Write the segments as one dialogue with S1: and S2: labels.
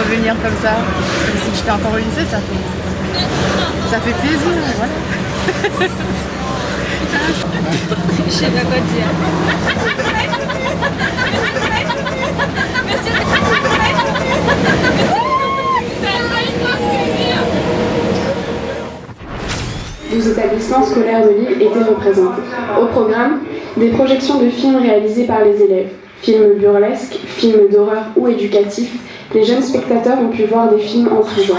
S1: revenir comme ça. Comme si j'étais encore au lycée, ça fait plaisir, voilà.
S2: Je sais pas quoi dire.
S3: Les établissements scolaires de Lille étaient représentés. Au programme, des projections de films réalisés par les élèves. Films burlesques, films d'horreur ou éducatifs, les jeunes spectateurs ont pu voir des films en tout genre.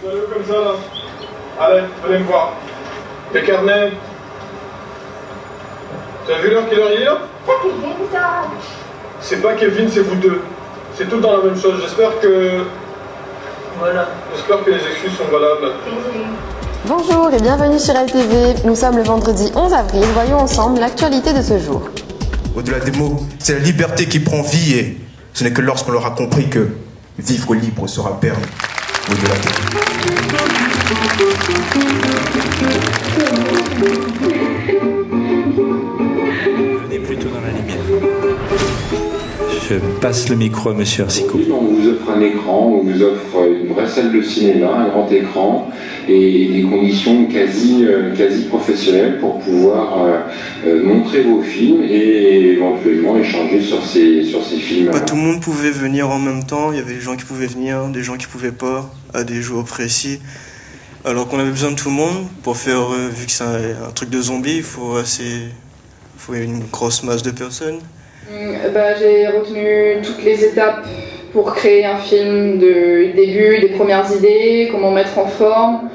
S4: Comme ça là. Allez, venez me voir. Les carnets. T'as vu l'heure quelle heure il est là? C'est pas Kevin, c'est vous deux. C'est tout dans la même chose. J'espère que... Voilà. J'espère que les excuses sont valables.
S5: Bonjour et bienvenue sur LTV. Nous sommes le vendredi 11 avril. Voyons ensemble l'actualité de ce jour.
S6: Au-delà des mots, c'est la liberté qui prend vie et ce n'est que lorsqu'on aura compris que vivre libre sera permis au-delà des mots.
S7: Venez plutôt dans la lumière. Je passe le micro à Monsieur Arsicot.
S8: On vous offre un écran, on vous offre une vraie salle de cinéma, un grand écran et des conditions quasi professionnelles pour pouvoir montrer vos films et éventuellement échanger sur ces films.
S9: Pas tout le monde pouvait venir en même temps, il y avait des gens qui pouvaient venir, des gens qui pouvaient pas, à des jours précis. Alors qu'on avait besoin de tout le monde pour faire, vu que c'est un truc de zombie, il faut une grosse masse de personnes.
S3: J'ai retenu toutes les étapes pour créer un film, du début, des premières idées, comment mettre en forme,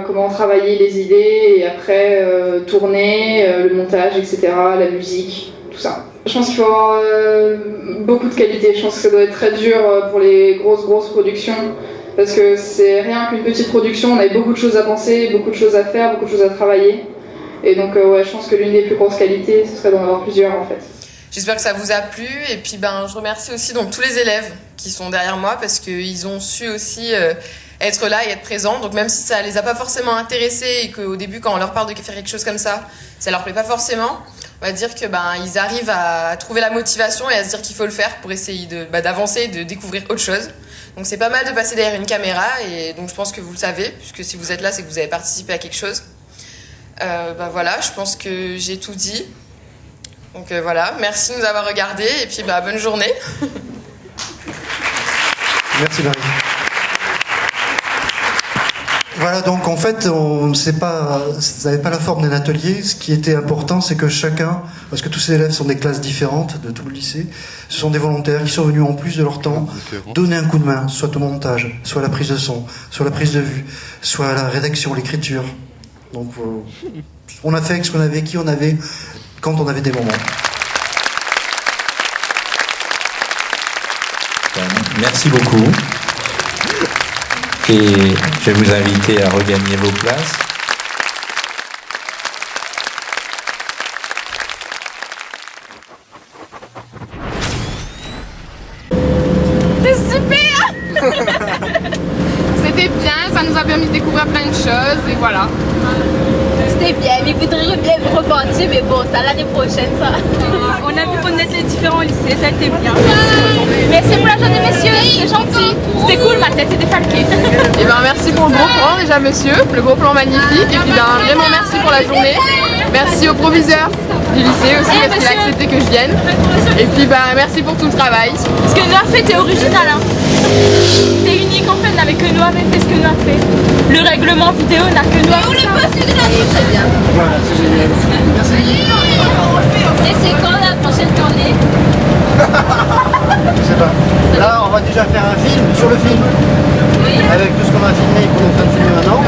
S3: comment travailler les idées et après tourner, le montage, etc., la musique, tout ça. Je pense qu'il faut avoir beaucoup de qualité, je pense que ça doit être très dur pour les grosses productions parce que c'est rien qu'une petite production, on avait beaucoup de choses à penser, beaucoup de choses à faire, beaucoup de choses à travailler et donc je pense que l'une des plus grosses qualités ce serait d'en avoir plusieurs en fait.
S10: J'espère que ça vous a plu et puis je remercie aussi donc tous les élèves qui sont derrière moi parce qu'ils ont su aussi être là et être présents. Donc même si ça les a pas forcément intéressés et qu'au début quand on leur parle de faire quelque chose comme ça leur plaît pas forcément, on va dire que ils arrivent à trouver la motivation et à se dire qu'il faut le faire pour essayer d'avancer et de découvrir autre chose. Donc c'est pas mal de passer derrière une caméra et donc je pense que vous le savez puisque si vous êtes là c'est que vous avez participé à quelque chose. Voilà, je pense que j'ai tout dit. Donc voilà, merci de nous avoir regardés et puis bonne journée.
S11: Merci Marie. Voilà, donc en fait, ça n'avait pas la forme d'un atelier. Ce qui était important, c'est que chacun, parce que tous ces élèves sont des classes différentes de tout le lycée, ce sont des volontaires qui sont venus en plus de leur temps donner un coup de main, soit au montage, soit à la prise de son, soit à la prise de vue, soit à la rédaction, l'écriture. Donc on a fait avec ce qu'on avait, qui on avait, quand on avait des moments.
S7: Merci beaucoup. Et je vais vous inviter à regagner vos places.
S1: C'était super. C'était bien, ça nous a permis de découvrir plein de choses et voilà.
S2: C'était bien, mais il faudrait bien me repentir, mais bon, ça l'année prochaine, ça. On a pu connaître les différents lycées, ça a été bien. Merci pour la journée, messieurs, c'est gentil. C'était cool, ma tête était falquée.
S1: Et merci pour le gros plan déjà, monsieur, le gros plan magnifique. Et puis vraiment merci pour la journée. Merci au proviseur du lycée aussi parce qu'il a accepté que je vienne. Et puis merci pour tout le travail.
S2: Ce que nous a fait, t'es original, hein. T'es unique en fait, n'avait que nous avait fait ce que nous a fait. Le règlement vidéo n'a que nous avait fait.
S1: Très bien.
S11: Voilà, c'est génial. Merci.
S2: Et c'est quand la prochaine tournée?
S11: Je sais pas. Là, on va déjà faire un film sur le film.
S2: Oui.
S11: Avec tout ce qu'on a filmé et qu'on est en train de filmer maintenant.